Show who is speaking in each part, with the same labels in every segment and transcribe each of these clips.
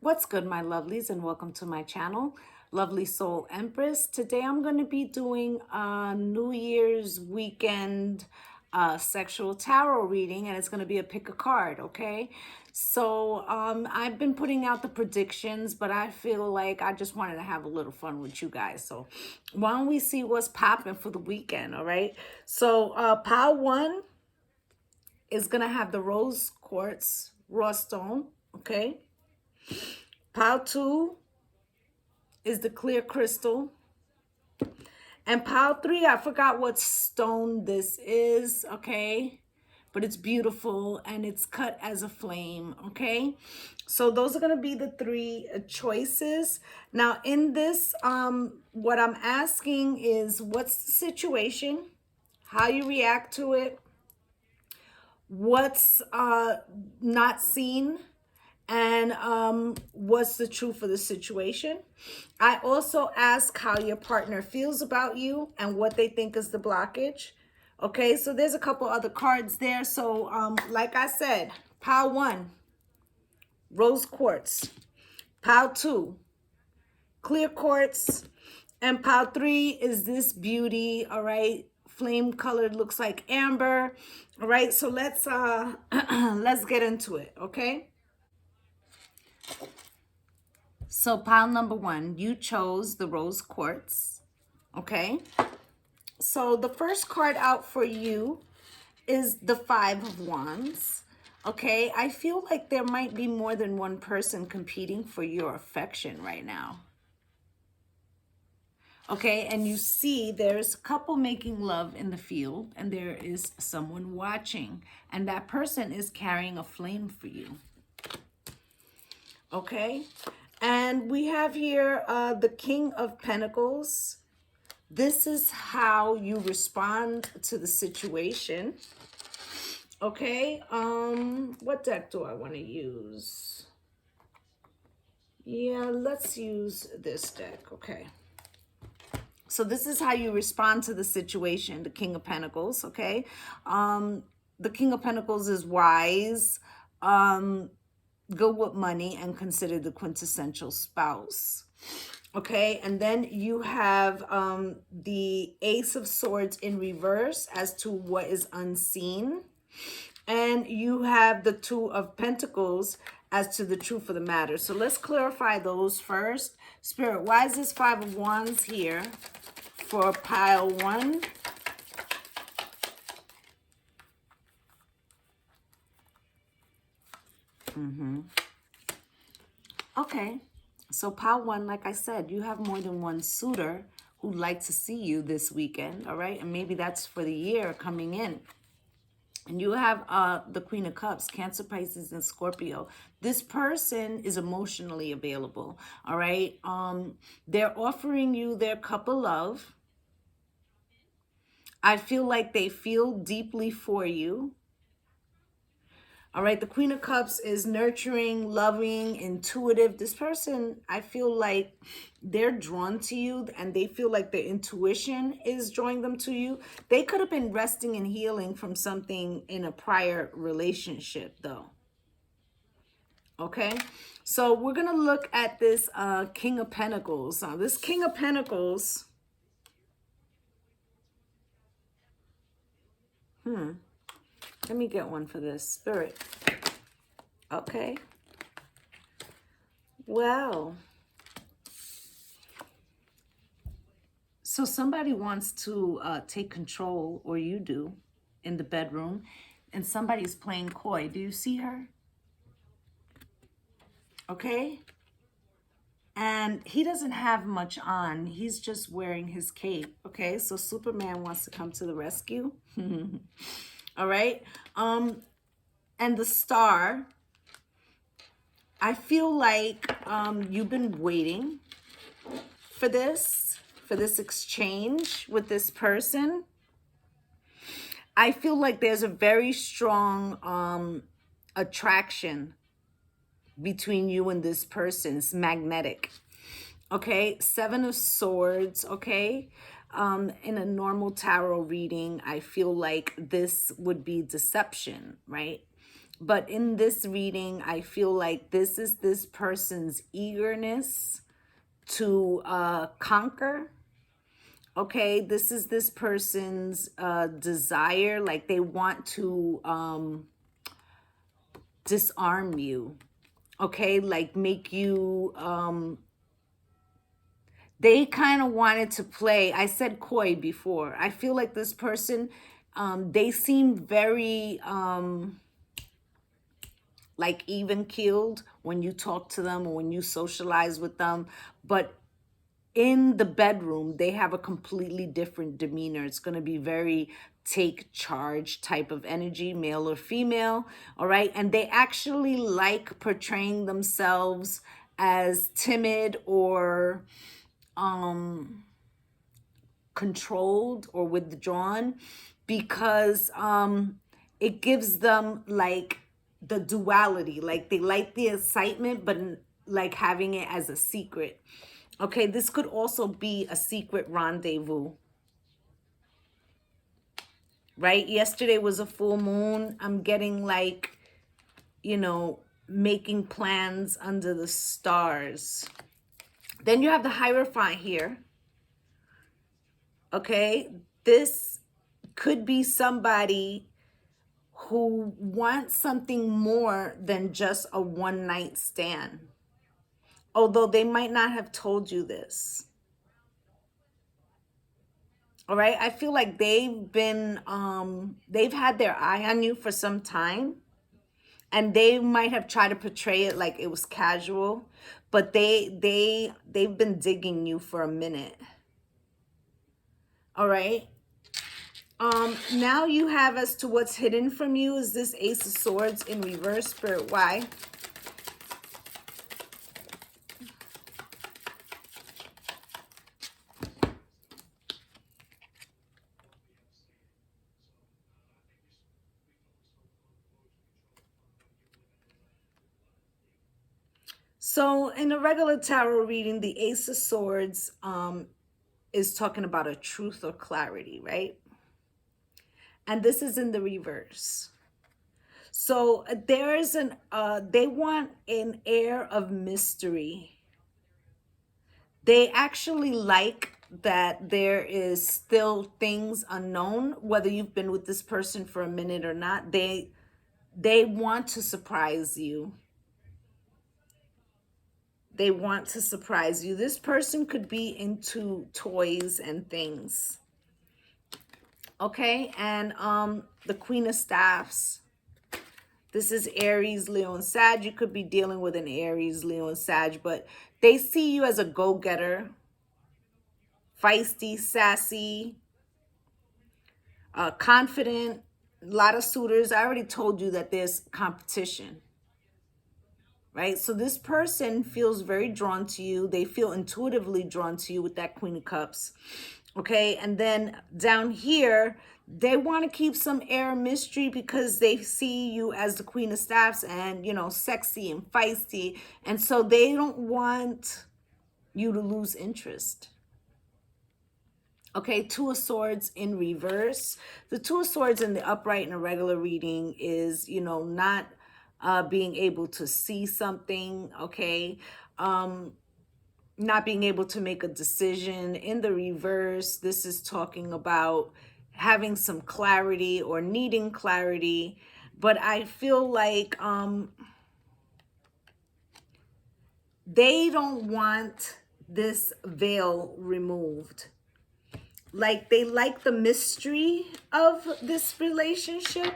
Speaker 1: What's good, my lovelies, and welcome to my channel, Lovely Soul Empress. Today I'm going to be doing a New Year's weekend sexual tarot reading, and it's going to be a pick a card, okay? So I've been putting out the predictions, but I feel like I just wanted to have a little fun with you guys. So why don't we see what's popping for the weekend, all right? So pile one is going to have the rose quartz raw stone, okay? Pile 2 is the clear crystal. And pile 3, I forgot what stone this is, okay? But it's beautiful and it's cut as a flame, okay? So those are going to be the 3 choices. Now in this, what I'm asking is what's the situation, how you react to it, what's not seen, and what's the truth of the situation. I also ask how your partner feels about you and what they think is the blockage. Okay, so there's a couple other cards there. So like I said, pile 1, rose quartz. Pile 2, clear quartz. And pile 3 is this beauty, all right? Flame colored, looks like amber. All right, so let's let's get into it, okay? So pile number 1, you chose the rose quartz, okay? So the first card out for you is the 5 of Wands, okay? I feel like there might be more than one person competing for your affection right now. Okay, and you see there's a couple making love in the field and there is someone watching, and that person is carrying a flame for you. Okay, and we have here the King of Pentacles. This is how you respond to the situation. Okay, what deck do I want to use? Yeah, let's use this deck. Okay. So this is how you respond to the situation, the King of Pentacles, okay? The King of Pentacles is wise, good with money, and considered the quintessential spouse. Okay, and then you have the Ace of Swords in reverse as to what is unseen. And you have the 2 of Pentacles as to the truth of the matter. So let's clarify those first. Spirit, why is this 5 of Wands here for pile 1? Okay, so pile 1, like I said, you have more than one suitor who'd like to see you this weekend, all right? And maybe that's for the year coming in. And you have the Queen of Cups, Cancer, Pisces, and Scorpio. This person is emotionally available, all right? They're offering you their cup of love. I feel like they feel deeply for you. All right, the Queen of Cups is nurturing, loving, intuitive. This person, I feel like they're drawn to you and they feel like their intuition is drawing them to you. They could have been resting and healing from something in a prior relationship, though. Okay, so we're going to look at this King of Pentacles. Now, this King of Pentacles, let me get one for this. Spirit. Okay. Well, so somebody wants to take control, or you do, in the bedroom, and somebody's playing coy. Do you see her? Okay. And he doesn't have much on. He's just wearing his cape. Okay. So Superman wants to come to the rescue. All right. And the Star, I feel like you've been waiting for this exchange with this person. I feel like there's a very strong attraction between you and this person. It's magnetic. Okay, 7 of Swords, okay? In a normal tarot reading, I feel like this would be deception, right? But in this reading, I feel like this is this person's eagerness to conquer. Okay, this is this person's desire, like they want to disarm you. Okay, like make you they kind of wanted to play. I said coy before. I feel like this person, they seem very like even keeled when you talk to them or when you socialize with them, but in the bedroom they have a completely different demeanor. It's going to be very take charge type of energy, male or female. All right, and they actually like portraying themselves as timid or controlled or withdrawn, because it gives them like the duality, like they like the excitement but like having it as a secret. Okay, this could also be a secret rendezvous, right? Yesterday was a full moon. I'm getting like, you know, making plans under the stars. Then you have the Hierophant here. Okay, this could be somebody who wants something more than just a one night stand, although they might not have told you this. All right, I feel like they've been they've had their eye on you for some time, and they might have tried to portray it like it was casual, but they've been digging you for a minute. All right, now you have as to what's hidden from you is this Ace of Swords in reverse. Spirit, why? So in a regular tarot reading, the Ace of Swords is talking about a truth or clarity, right? And this is in the reverse. So there is an they want an air of mystery. They actually like that there is still things unknown, whether you've been with this person for a minute or not. They want to surprise you. They want to surprise you. This person could be into toys and things. Okay, and the Queen of Staffs. This is Aries, Leo, and Sag. You could be dealing with an Aries, Leo, and Sag, but they see you as a go-getter, feisty, sassy, confident. A lot of suitors. I already told you that there's competition, right? So this person feels very drawn to you. They feel intuitively drawn to you with that Queen of Cups. Okay, and then down here, they want to keep some air of mystery because they see you as the Queen of Staffs and, you know, sexy and feisty. And so they don't want you to lose interest. Okay, Two of Swords in reverse. The Two of Swords in the upright in a regular reading is, you know, not being able to see something, okay? Not being able to make a decision. In the reverse, this is talking about having some clarity or needing clarity. But I feel like they don't want this veil removed. Like they like the mystery of this relationship,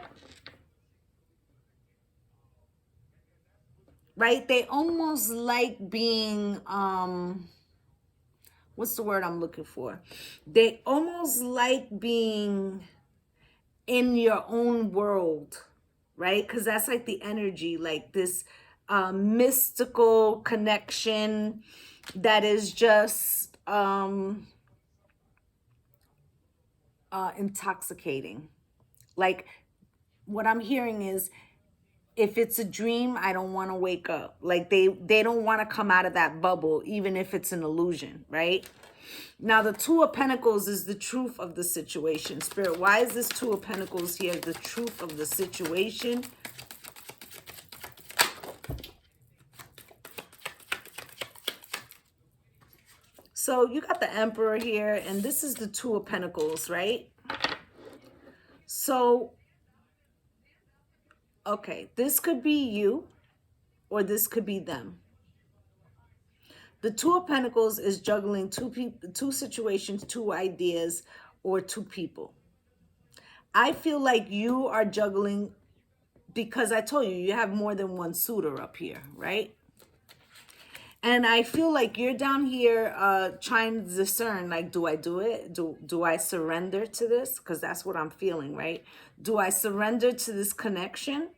Speaker 1: right? They almost like being what's the word I'm looking for? They almost like being in your own world, right? Because that's like the energy, like this mystical connection that is just intoxicating. Like what I'm hearing is, if it's a dream, I don't want to wake up. Like they don't want to come out of that bubble, even if it's an illusion, right? Now, the Two of Pentacles is the truth of the situation. Spirit, why is this Two of Pentacles here the truth of the situation? So you got the Emperor here, and this is the Two of Pentacles, right? So, okay, this could be you, or this could be them. The Two of Pentacles is juggling two people, two situations, two ideas, or two people. I feel like you are juggling because I told you, you have more than one suitor up here, right? And I feel like you're down here trying to discern, like, do I do it? Do I surrender to this? Because that's what I'm feeling, right? Do I surrender to this connection?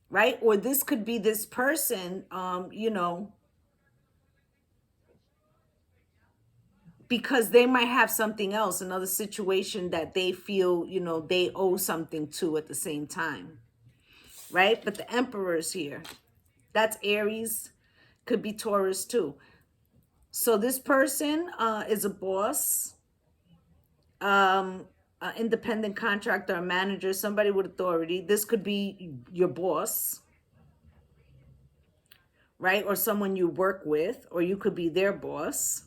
Speaker 1: Right? Or this could be this person, you know, because they might have something else, another situation that they feel, you know, they owe something to at the same time, right? But the Emperor's here. That's Aries, could be Taurus too. So this person is a boss, an independent contractor, a manager, somebody with authority. This could be your boss, right? Or someone you work with, or you could be their boss.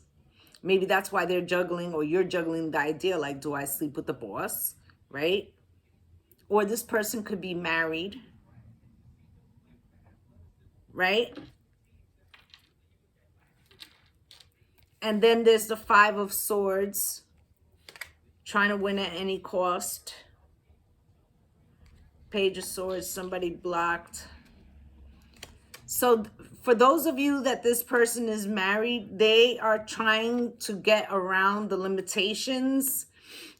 Speaker 1: Maybe that's why they're juggling, or you're juggling the idea, like, do I sleep with the boss, right? Or this person could be married, right? And then there's the Five of Swords, trying to win at any cost. Page of Swords, somebody blocked. So for those of you that this person is married, they are trying to get around the limitations,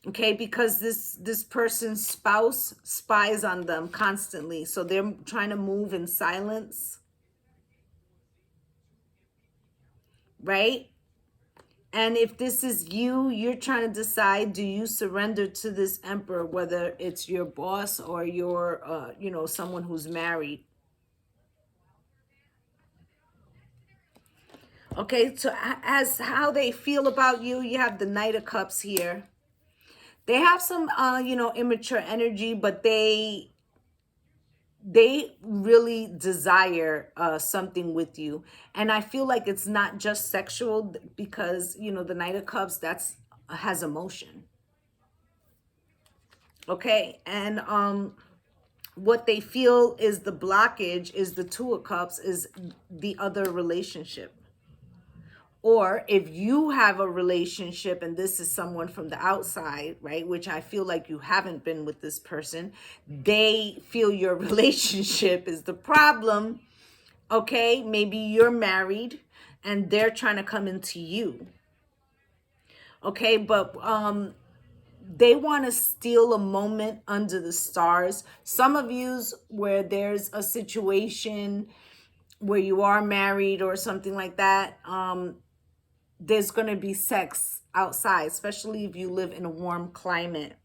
Speaker 1: okay? Because this person's spouse spies on them constantly. So they're trying to move in silence, right? And if this is you, you're trying to decide, do you surrender to this Emperor, whether it's your boss or your, you know, someone who's married. Okay, so as how they feel about you, you have the Knight of Cups here. They have some, you know, immature energy, but they really desire something with you. And I feel like it's not just sexual, because, you know, the Knight of Cups, that's has emotion. Okay, and what they feel is the blockage is the Two of Cups, is the other relationship. Or if you have a relationship and this is someone from the outside, right, which I feel like you haven't been with this person, they feel your relationship is the problem. Okay, maybe you're married and they're trying to come into you. Okay, but they want to steal a moment under the stars. Some of yous where there's a situation where you are married or something like that, there's going to be sex outside, especially if you live in a warm climate.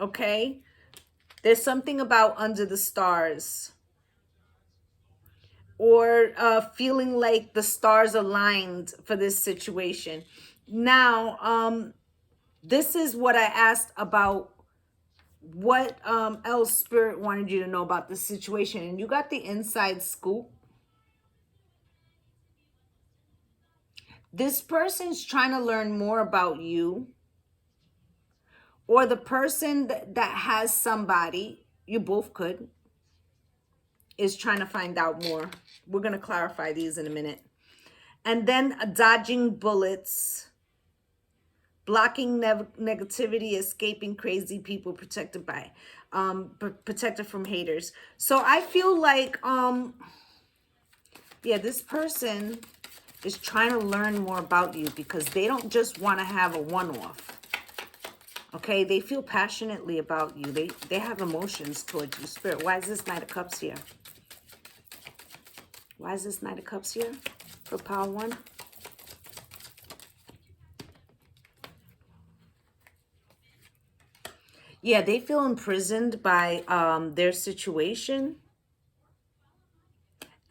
Speaker 1: Okay? There's something about under the stars. Or feeling like the stars aligned for this situation. Now, this is what I asked about what else Spirit wanted you to know about this situation. And you got the inside scoop. This person's trying to learn more about you, or the person that has somebody, you both could, is trying to find out more. We're going to clarify these in a minute. And then dodging bullets, blocking negativity, escaping crazy people, protected by, protected from haters. So I feel like, yeah, this person is trying to learn more about you, because they don't just want to have a one-off. Okay, they feel passionately about you. They have emotions towards you. Spirit, why is this Knight of Cups here? Why is this Knight of Cups here for Power 1? Yeah, they feel imprisoned by their situation.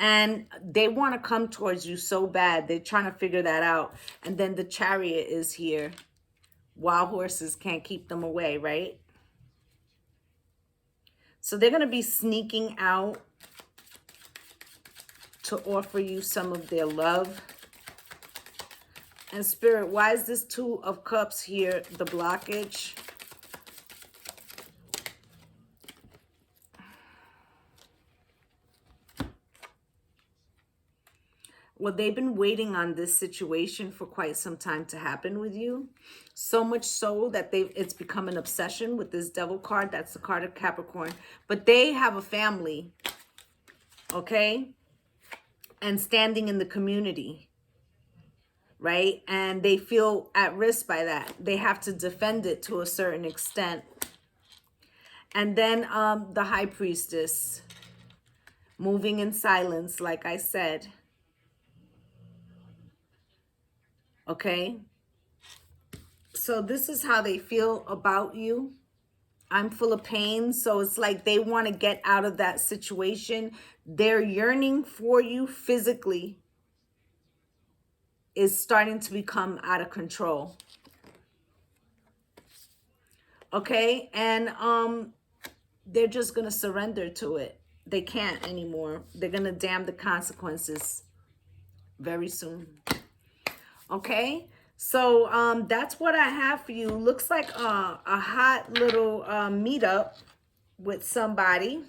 Speaker 1: And they want to come towards you so bad. They're trying to figure that out. And then the Chariot is here. Wild horses can't keep them away, right? So they're going to be sneaking out. to offer you some of their love. And Spirit, why is this Two of Cups here, the blockage? Well, they've been waiting on this situation for quite some time to happen with you. So much so that it's become an obsession with this Devil card. That's the card of Capricorn. But they have a family, okay? And standing in the community, right? And they feel at risk by that. They have to defend it to a certain extent. And then the High Priestess, moving in silence, like I said. Okay, so this is how they feel about you. I'm full of pain. So it's like they want to get out of that situation. Their yearning for you physically is starting to become out of control. Okay, and they're just going to surrender to it. They can't anymore. They're going to damn the consequences very soon. Okay, so that's what I have for you. Looks like a hot little meetup with somebody.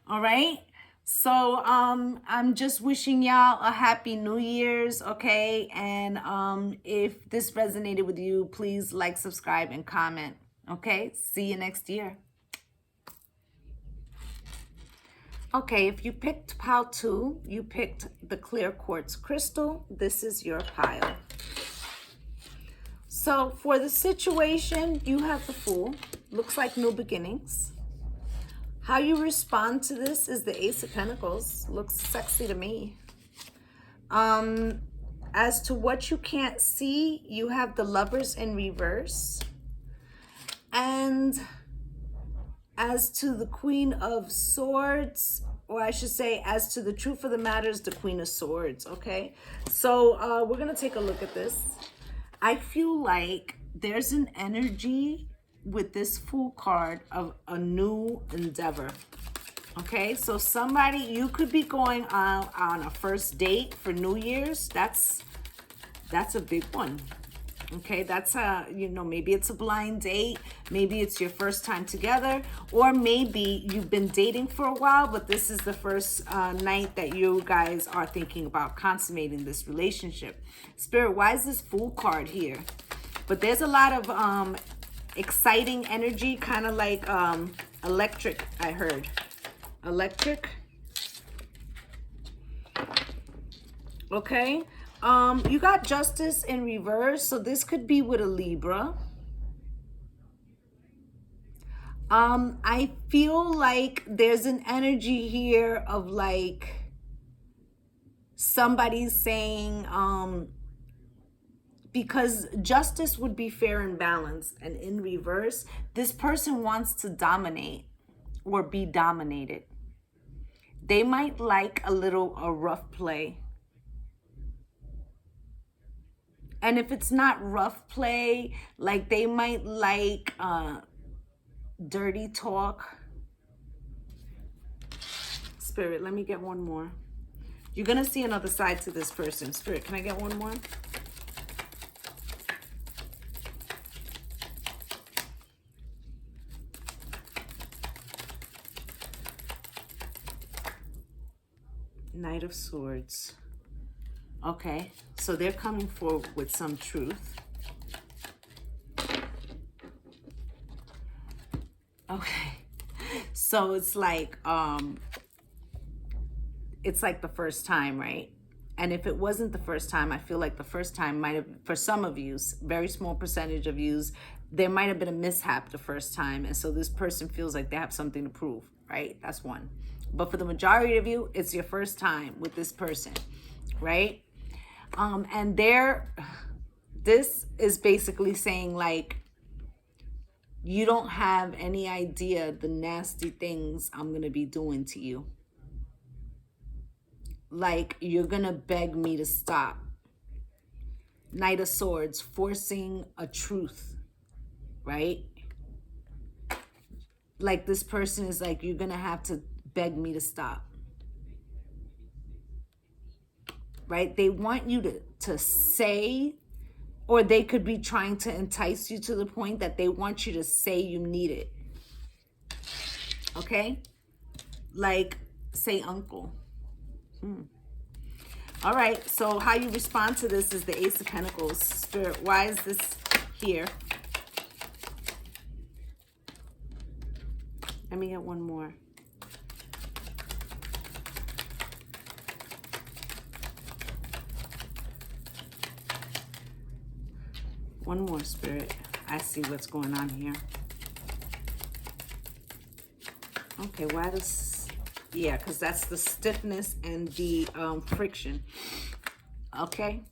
Speaker 1: All right, so I'm just wishing y'all a happy New Year's, okay? And if this resonated with you, please like, subscribe, and comment. Okay, see you next year. Okay, if you picked pile 2, you picked the clear quartz crystal. This is your pile. So for the situation, you have the Fool. Looks like new beginnings. How you respond to this is the Ace of Pentacles. Looks sexy to me. As to what you can't see, you have the Lovers in reverse. And as to the Queen of Swords, or I should say, as to the truth of the matter is the Queen of Swords, okay? So we're going to take a look at this. I feel like there's an energy with this Fool card of a new endeavor, okay? So somebody, you could be going on a first date for New Year's. That's a big one. Okay, that's you know, maybe it's a blind date, maybe it's your first time together, or maybe you've been dating for a while, but this is the first night that you guys are thinking about consummating this relationship. Spirit, why is this Fool card here? But there's a lot of exciting energy, kind of like electric, I heard. Electric. Okay. You got Justice in reverse, so this could be with a Libra. I feel like there's an energy here of like somebody's saying, because justice would be fair and balanced, and in reverse, this person wants to dominate or be dominated. They might like a rough play. And if it's not rough play, like they might like dirty talk. Spirit, let me get one more. You're going to see another side to this person. Spirit, can I get one more? Knight of Swords. Okay, so they're coming forward with some truth. Okay, so it's like the first time, right? And if it wasn't the first time, I feel like the first time might have, for some of you, very small percentage of you, there might have been a mishap the first time, and so this person feels like they have something to prove, right? That's one. But for the majority of you, it's your first time with this person, right? And this is basically saying like, you don't have any idea the nasty things I'm going to be doing to you. Like, you're going to beg me to stop. Knight of Swords, forcing a truth, right? Like this person is like, you're going to have to beg me to stop. right? They want you to say, or they could be trying to entice you to the point that they want you to say you need it. Okay? Like, say uncle. All right, so how you respond to this is the Ace of Pentacles. Spirit, why is this here? Let me get one more. One more, Spirit. I see what's going on here. Okay, why does... Yeah, because that's the stiffness and the friction. Okay.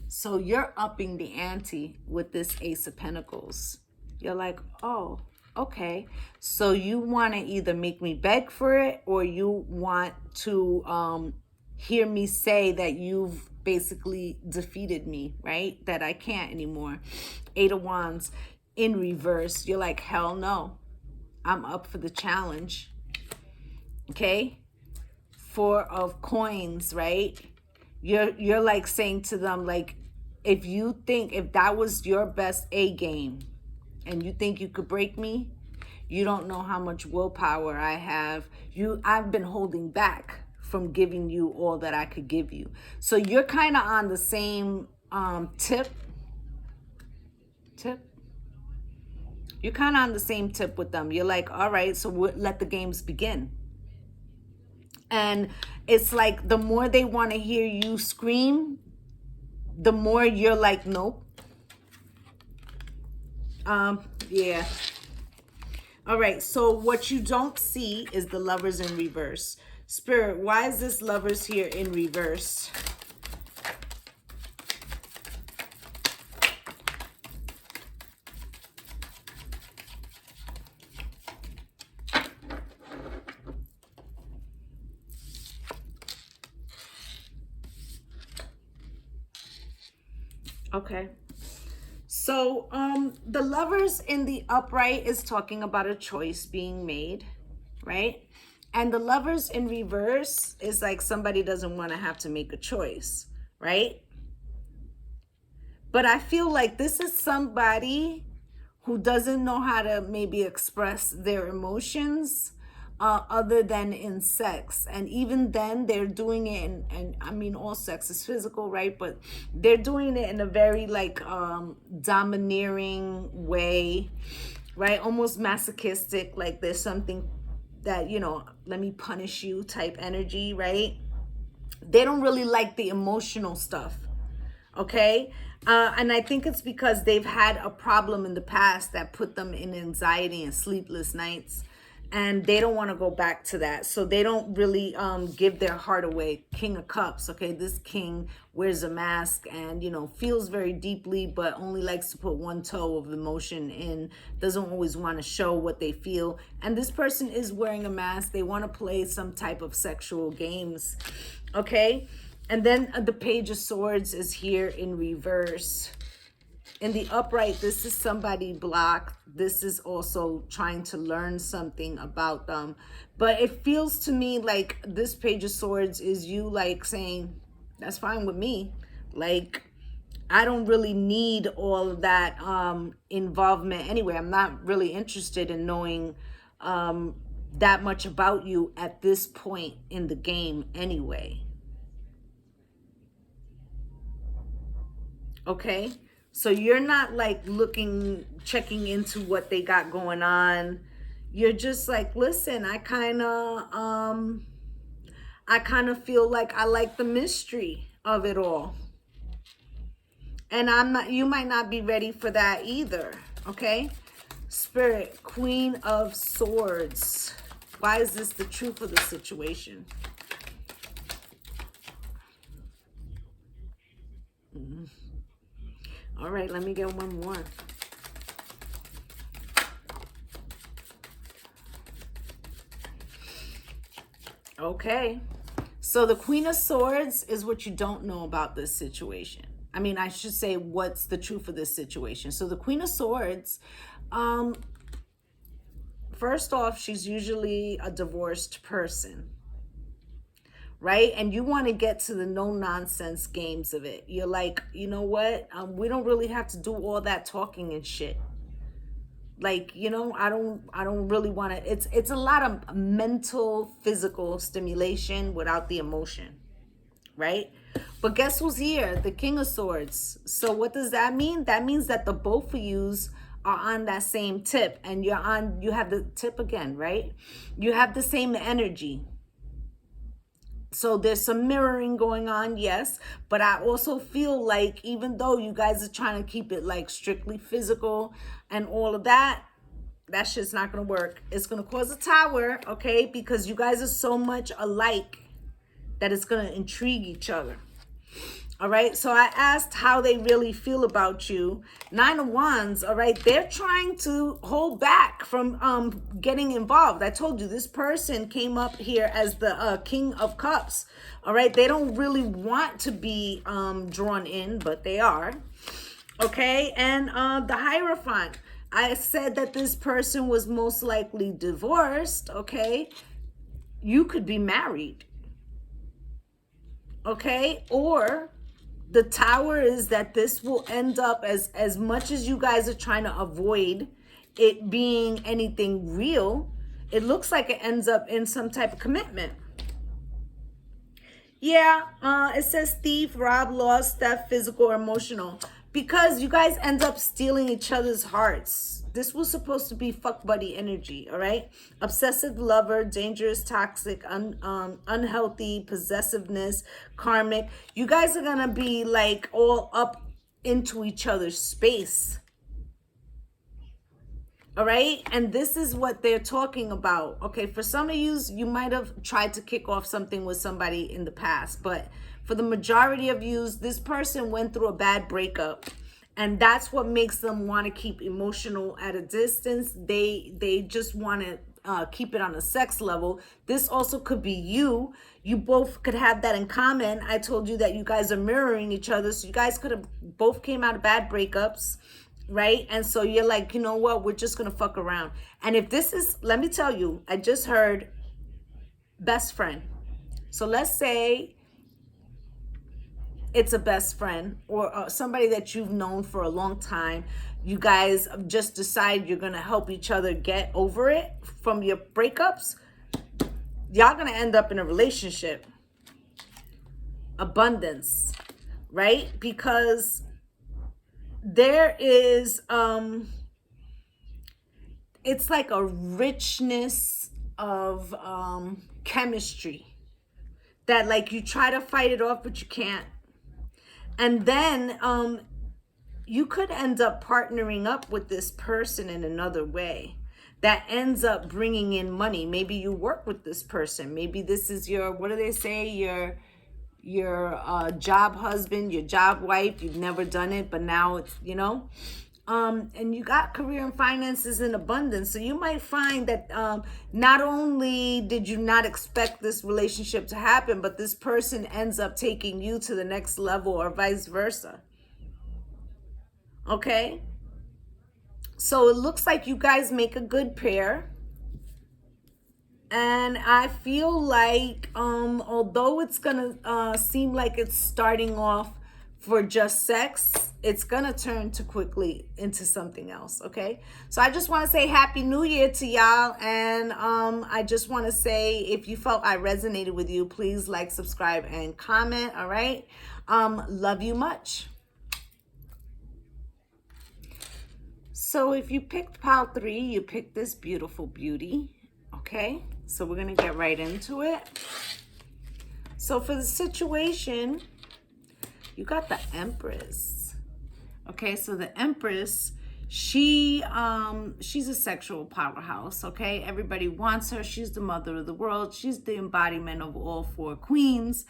Speaker 1: So you're upping the ante with this Ace of Pentacles. You're like, oh, okay. So you want to either make me beg for it, or you want to hear me say that you've basically defeated me, right? That I can't anymore. Eight of Wands in reverse. You're like, hell no. I'm up for the challenge. Okay? Four of Coins, right? You're like saying to them, like, if you think, if that was your best A game and you think you could break me, you don't know how much willpower I have. I've been holding back from giving you all that I could give you. So you're kind of on the same tip. You're kind of on the same tip with them. You're like, all right, so let the games begin. And it's like the more they want to hear you scream, the more you're like, nope. Yeah. All right, so what you don't see is the Lovers in reverse. Spirit, why is this Lovers here in reverse? Okay. So the Lovers in the upright is talking about a choice being made, right? And the Lovers in reverse is like somebody doesn't want to have to make a choice, right? But I feel like this is somebody who doesn't know how to maybe express their emotions other than in sex. And even then they're doing it and I mean, all sex is physical, right? But they're doing it in a very like domineering way, right? Almost masochistic, like there's something that, you know, let me punish you type energy, right? They don't really like the emotional stuff. Okay. And I think it's because they've had a problem in the past that put them in anxiety and sleepless nights, and they don't want to go back to that. So they don't really give their heart away. King of Cups. Okay. This king wears a mask and, you know, feels very deeply, but only likes to put one toe of emotion in, doesn't always want to show what they feel. And this person is wearing a mask. They want to play some type of sexual games. Okay. And then the Page of Swords is here in reverse. In the upright, this is somebody blocked. This is also trying to learn something about them. But it feels to me like this Page of Swords is you like saying, that's fine with me. Like, I don't really need all of that involvement anyway. I'm not really interested in knowing that much about you at this point in the game anyway. Okay, so you're not like checking into what they got going on. You're just like, listen, I kind of feel like I like the mystery of it all. And you might not be ready for that either. Okay, Spirit, Queen of Swords. Why is this the truth of the situation? All right, let me get one more. Okay. So the Queen of Swords is what you don't know about this situation. I mean, I should say what's the truth of this situation. So the Queen of Swords, first off, she's usually a divorced person, right? And you want to get to the no nonsense games of it. You're like, you know what? We don't really have to do all that talking and shit. Like, you know, I don't really want to. It's a lot of mental, physical stimulation without the emotion, right? But guess who's here? The King of Swords. So what does that mean? That means that the both of yous are on that same tip, and you have the tip again, right? You have the same energy. So there's some mirroring going on, yes, but I also feel like even though you guys are trying to keep it like strictly physical and all of that, that shit's not gonna work. It's gonna cause a tower, okay? Because you guys are so much alike that it's gonna intrigue each other. All right, so I asked how they really feel about you. 9 of Wands, all right, they're trying to hold back from getting involved. I told you this person came up here as the King of Cups. All right, they don't really want to be drawn in, but they are. Okay, and the Hierophant. I said that this person was most likely divorced, okay? You could be married, okay? Or the Tower is that this will end up as much as you guys are trying to avoid it being anything real, it looks like it ends up in some type of commitment. Yeah, it says thief, rob, lost, theft, physical or emotional. Because you guys end up stealing each other's hearts. This was supposed to be fuck buddy energy, all right? Obsessive lover, dangerous, toxic, unhealthy, possessiveness, karmic. You guys are gonna be like all up into each other's space. All right, and this is what they're talking about. Okay, for some of you might have tried to kick off something with somebody in the past, but for the majority of you, this person went through a bad breakup, and that's what makes them want to keep emotional at a distance. They just want to keep it on a sex level. This also could be you. You both could have that in common. I told you that you guys are mirroring each other, so you guys could have both came out of bad breakups, right? And so you're like, you know what, we're just gonna fuck around. And if this is, let me tell you, I just heard best friend. So let's say it's a best friend or somebody that you've known for a long time. You guys just decide you're gonna help each other get over it from your breakups. Y'all gonna end up in a relationship. Abundance, right? Because there is it's like a richness of chemistry that like you try to fight it off but you can't. And then you could end up partnering up with this person in another way that ends up bringing in money. Maybe you work with this person, maybe this is your, what do they say, your job husband, your job wife. You've never done it, but now it's, you know, and you got career and finances in abundance. So you might find that not only did you not expect this relationship to happen, but this person ends up taking you to the next level or vice versa. Okay, so it looks like you guys make a good pair. And I feel like, although it's gonna seem like it's starting off for just sex, it's gonna turn to quickly into something else, okay? So I just wanna say Happy New Year to y'all. And I just wanna say, if you felt I resonated with you, please like, subscribe, and comment, all right? Love you much. So if you picked pile 3, you picked this beautiful beauty, okay? So we're gonna get right into it. So for the situation, you got the Empress. Okay, so the Empress, she's a sexual powerhouse, okay? Everybody wants her. She's the mother of the world. She's the embodiment of all 4 queens.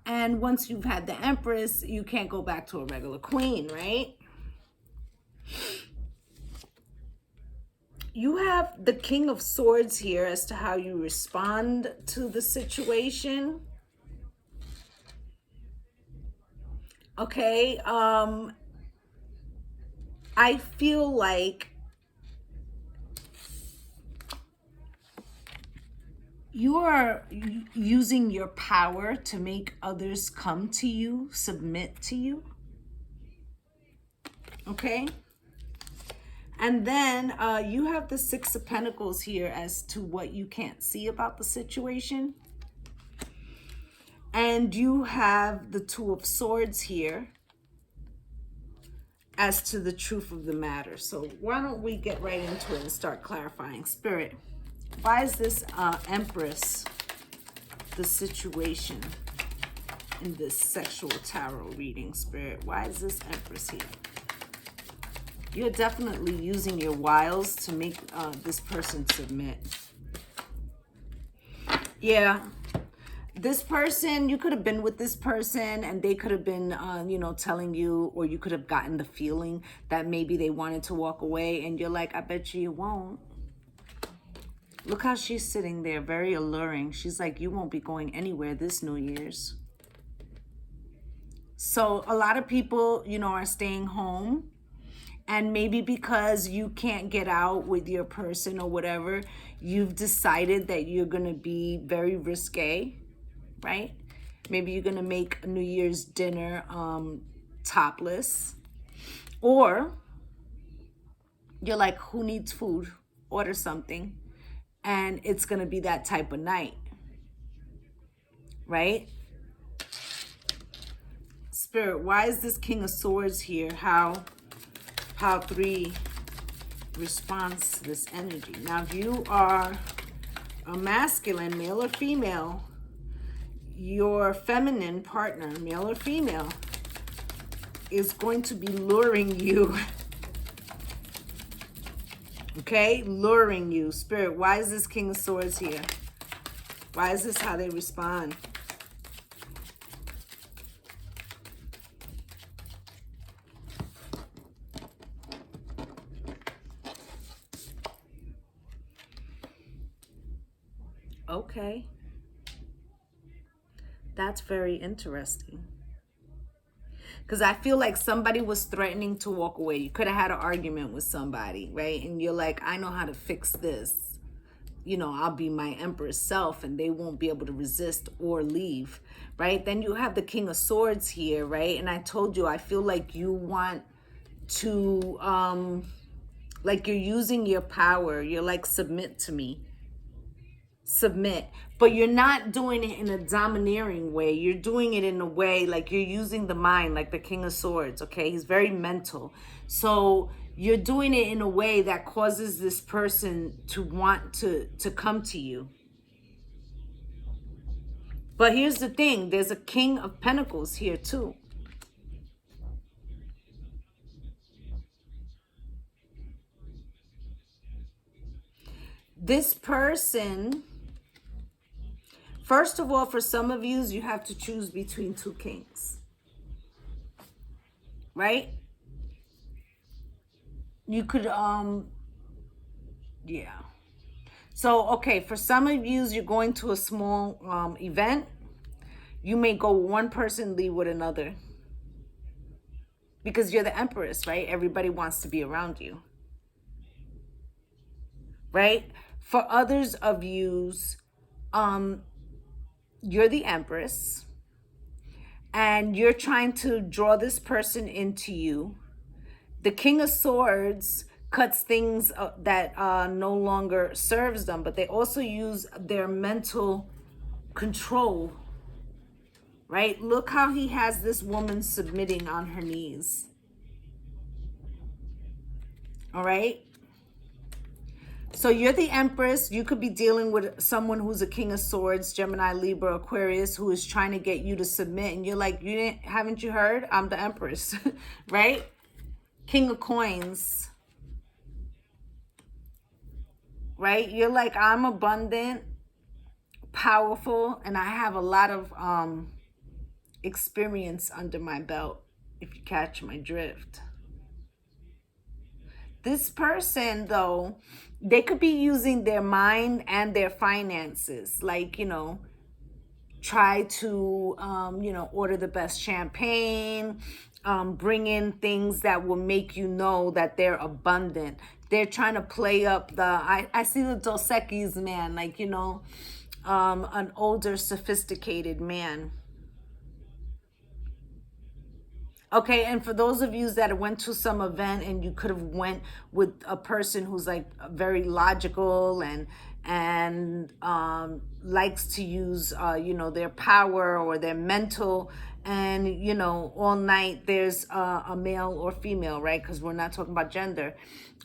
Speaker 1: And once you've had the Empress, you can't go back to a regular queen, right? You have the King of Swords here as to how you respond to the situation. Okay, I feel like You are using your power to make others come to you, submit to you. Okay? And then you have the Six of Pentacles here as to what you can't see about the situation. And you have the Two of Swords here as to the truth of the matter. So why don't we get right into it and start clarifying? Spirit, why is this Empress the situation in this sexual tarot reading, Spirit? Why is this Empress here? You're definitely using your wiles to make this person submit. Yeah. This person, you could have been with this person and they could have been, you know, telling you, or you could have gotten the feeling that maybe they wanted to walk away and you're like, I bet you won't. Look how she's sitting there, very alluring. She's like, you won't be going anywhere this New Year's. So a lot of people, you know, are staying home. And maybe because you can't get out with your person or whatever, you've decided that you're going to be very risque, right? Maybe you're going to make a New Year's dinner topless. Or you're like, who needs food? Order something. And it's going to be that type of night, right? Spirit, why is this King of Swords here? How 3 responds to this energy. Now, if you are a masculine, male or female, your feminine partner, male or female, is going to be luring you. Okay? Luring you. Spirit, why is this King of Swords here? Why is this how they respond? Okay. That's very interesting. Because I feel like somebody was threatening to walk away. You could have had an argument with somebody, right? And you're like, I know how to fix this. You know, I'll be my Empress self and they won't be able to resist or leave, right? Then you have the King of Swords here, right? And I told you, I feel like you want to, like you're using your power. You're like, submit to me. Submit, but you're not doing it in a domineering way. You're doing it in a way like you're using the mind, like the King of Swords. Okay, he's very mental, so you're doing it in a way that causes this person to want to come to you. But here's the thing, there's a King of Pentacles here too. This person, first of all, for some of you, you have to choose between 2 kings, right? You could, yeah. So, okay, for some of you, you're going to a small event. You may go one person, leave with another. Because you're the Empress, right? Everybody wants to be around you. Right? For others of yous, you're the Empress and you're trying to draw this person into you. The King of Swords cuts things that no longer serves them, but they also use their mental control, right? Look how he has this woman submitting on her knees. All right? So you're the Empress. You could be dealing with someone who's a King of Swords, Gemini, Libra, Aquarius, who is trying to get you to submit. And you're like, haven't you heard? I'm the Empress, right? King of Coins, right? You're like, I'm abundant, powerful, and I have a lot of experience under my belt, if you catch my drift. This person, though, they could be using their mind and their finances, like, you know, try to, you know, order the best champagne, bring in things that will make you know that they're abundant. They're trying to play up the, I see the Dos Equis, man, like, you know, an older, sophisticated man. Okay, and for those of you that went to some event and you could have went with a person who's like very logical and likes to use their power or their mental, and all night there's a male or female, right? Because we're not talking about gender,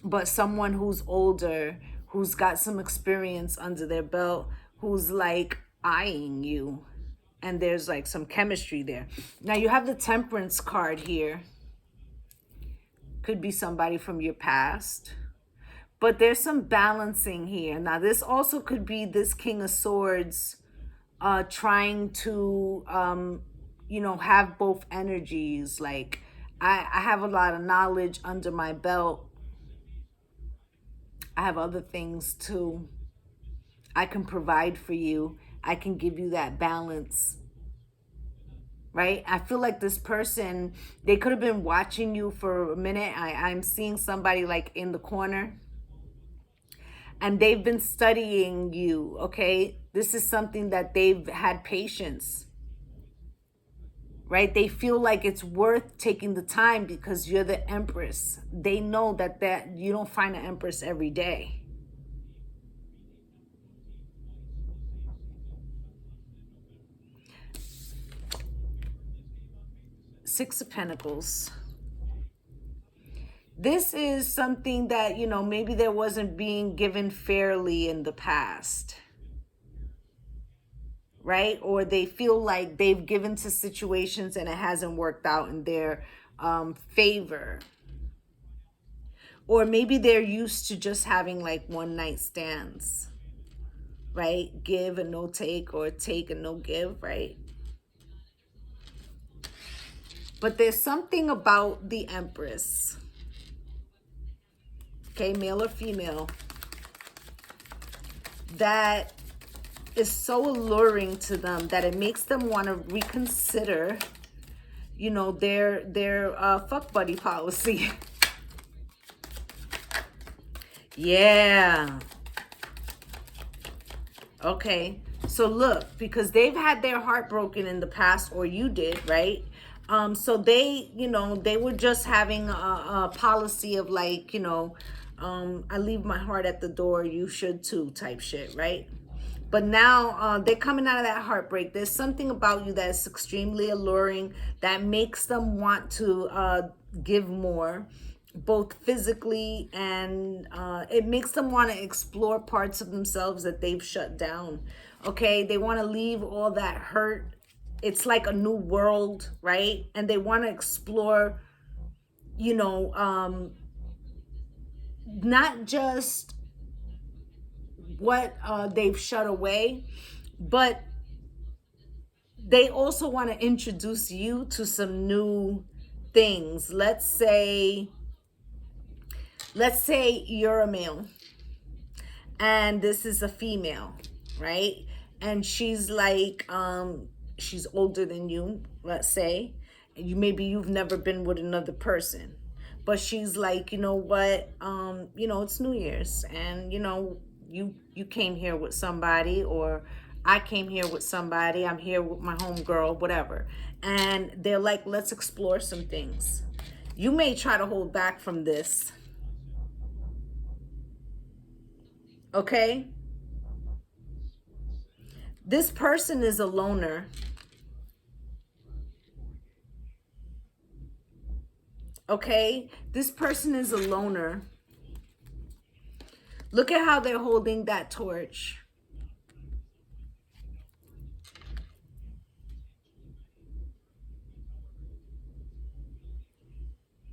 Speaker 1: but someone who's older, who's got some experience under their belt, who's like eyeing you, and there's like some chemistry there. Now you have the Temperance card here. Could be somebody from your past, but there's some balancing here. Now this also could be this King of Swords trying to have both energies. Like I have a lot of knowledge under my belt. I have other things too. I can provide for you. I can give you that balance, right? I feel like this person, they could have been watching you for a minute. I'm seeing somebody like in the corner, and they've been studying you, okay? This is something that they've had patience, right? They feel like it's worth taking the time because you're the Empress. They know that you don't find an Empress every day. Six of Pentacles. This is something that, maybe there wasn't being given fairly in the past, right? Or they feel like they've given to situations and it hasn't worked out in their favor. Or maybe they're used to just having like one night stands, right? Give and no take, or take and no give, right? But there's something about the Empress, okay, male or female, that is so alluring to them that it makes them want to reconsider, their fuck buddy policy. Yeah. Okay. So look, because they've had their heart broken in the past, or you did, right? So they, they were just having a policy of like, I leave my heart at the door, you should too, type shit, right? But now they're coming out of that heartbreak. There's something about you that's extremely alluring that makes them want to give more, both physically and it makes them want to explore parts of themselves that they've shut down. Okay, they want to leave all that hurt. It's like a new world, right? And they want to explore, not just what they've shut away, but they also want to introduce you to some new things. Let's say you're a male and this is a female, right? And she's like, she's older than you, let's say, and maybe you've never been with another person, but she's like, you know what, it's New Year's, and you came here with somebody, or I came here with somebody, I'm here with my homegirl, whatever, and they're like, let's explore some things. You may try to hold back from this, okay? This person is a loner. Okay, this person is a loner. Look at how they're holding that torch.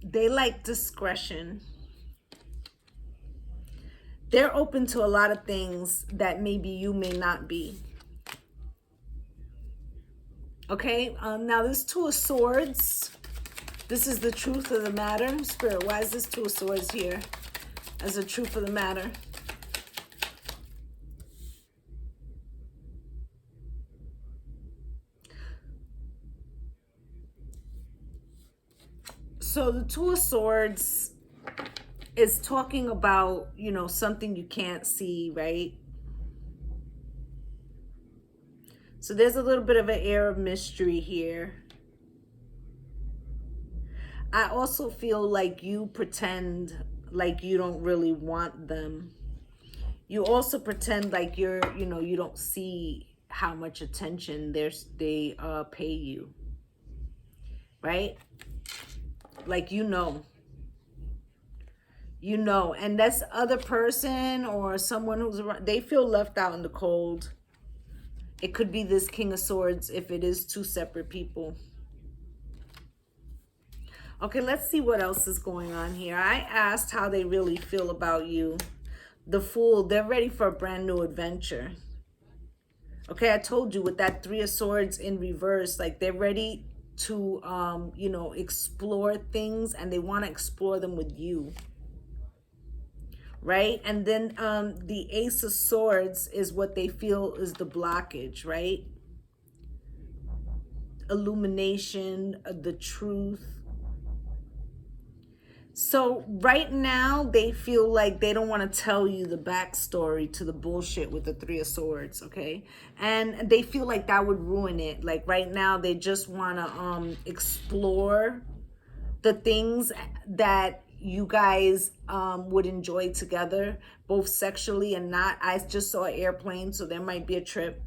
Speaker 1: They like discretion. They're open to a lot of things that maybe you may not be. Okay, now this Two of Swords. This is the truth of the matter. Spirit, why is this Two of Swords here as the truth of the matter? So the Two of Swords is talking about, something you can't see, right? So there's a little bit of an air of mystery here. I also feel like you pretend like you don't really want them. You also pretend like you're, you know, you don't see how much attention they pay you, right? Like, you know, and that's other person or someone who's around, they feel left out in the cold. It could be this King of Swords if it is two separate people. Okay, let's see what else is going on here. I asked how they really feel about you. The Fool, they're ready for a brand new adventure. Okay, I told you with that Three of Swords in reverse, like they're ready to, you know, explore things, and they want to explore them with you. Right? And then the Ace of Swords is what they feel is the blockage, right? Illumination, the truth. So right now they feel like they don't want to tell you the backstory to the bullshit with the Three of Swords, okay? And they feel like that would ruin it. Like right now they just want to explore the things that you guys would enjoy together, both sexually and not. I just saw an airplane, so there might be a trip.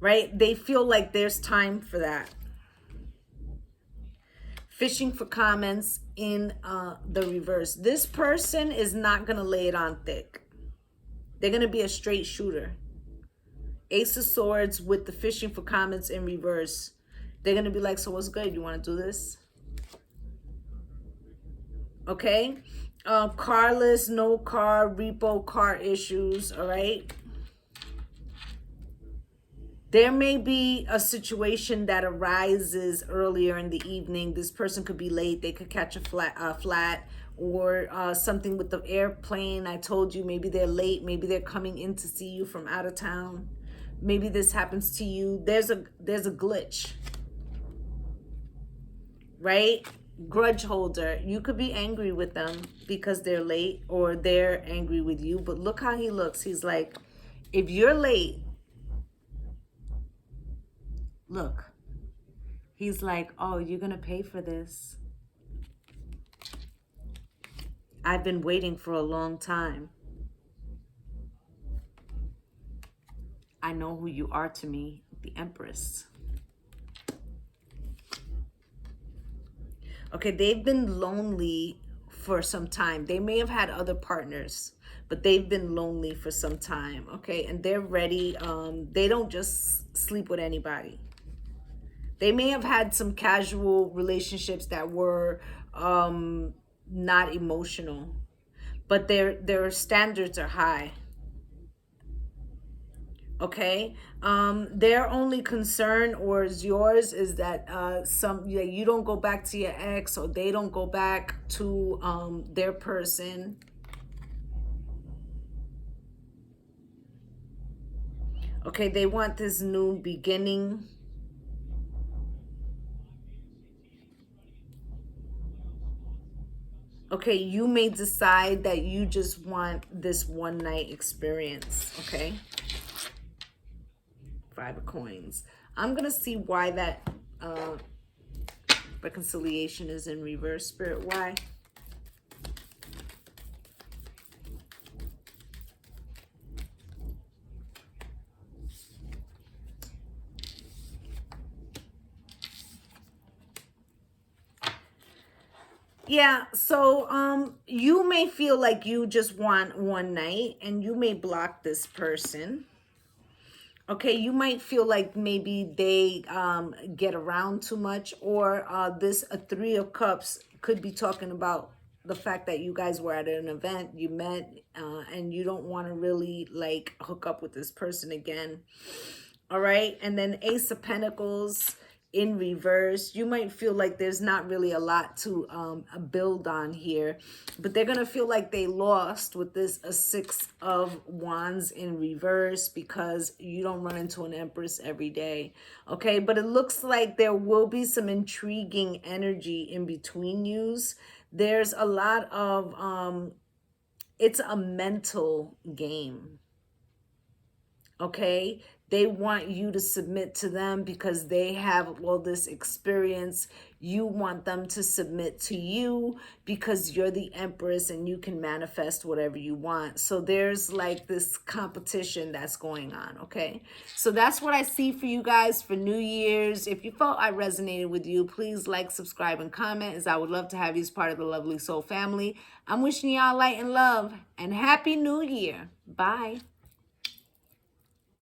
Speaker 1: Right? They feel like there's time for that. Fishing for comments in the reverse. This person is not going to lay it on thick. They're going to be a straight shooter. Ace of Swords with the fishing for comments in reverse. They're going to be like, so what's good? You want to do this? Okay? Carless, no car, repo car issues, all right? There may be a situation that arises earlier in the evening. This person could be late. They could catch a flat or something with the airplane. I told you maybe they're late. Maybe they're coming in to see you from out of town. Maybe this happens to you. There's a glitch, right? Grudge holder. You could be angry with them because they're late, or they're angry with you. But look how he looks. He's like, if you're late, look, he's like, oh, you're going to pay for this. I've been waiting for a long time. I know who you are to me, the Empress. Okay, they've been lonely for some time. They may have had other partners, but they've been lonely for some time, okay? And they're ready. They don't just sleep with anybody. They may have had some casual relationships that were not emotional, but their standards are high. Okay, their only concern, or is yours, is that you don't go back to your ex, or they don't go back to their person. Okay, they want this new beginning. Okay, you may decide that you just want this one night experience, okay? Five of Coins. I'm going to see why that reconciliation is in reverse, Spirit. Why? Yeah, so you may feel like you just want one night, and you may block this person. Okay, you might feel like maybe they get around too much, or this Three of Cups could be talking about the fact that you guys were at an event, you met, and you don't want to really like hook up with this person again. All right, and then Ace of Pentacles in reverse. You might feel like there's not really a lot to build on here, but they're gonna feel like they lost with this a Six of Wands in reverse, because you don't run into an Empress every day. Okay, but it looks like there will be some intriguing energy in between yous. There's a lot of it's a mental game. okay? They want you to submit to them because they have all this experience. You want them to submit to you because you're the Empress and you can manifest whatever you want. So there's like this competition that's going on, okay? So that's what I see for you guys for New Year's. If you felt I resonated with you, please like, subscribe, and comment, as I would love to have you as part of the Lovely Soul family. I'm wishing y'all light and love and Happy New Year. Bye.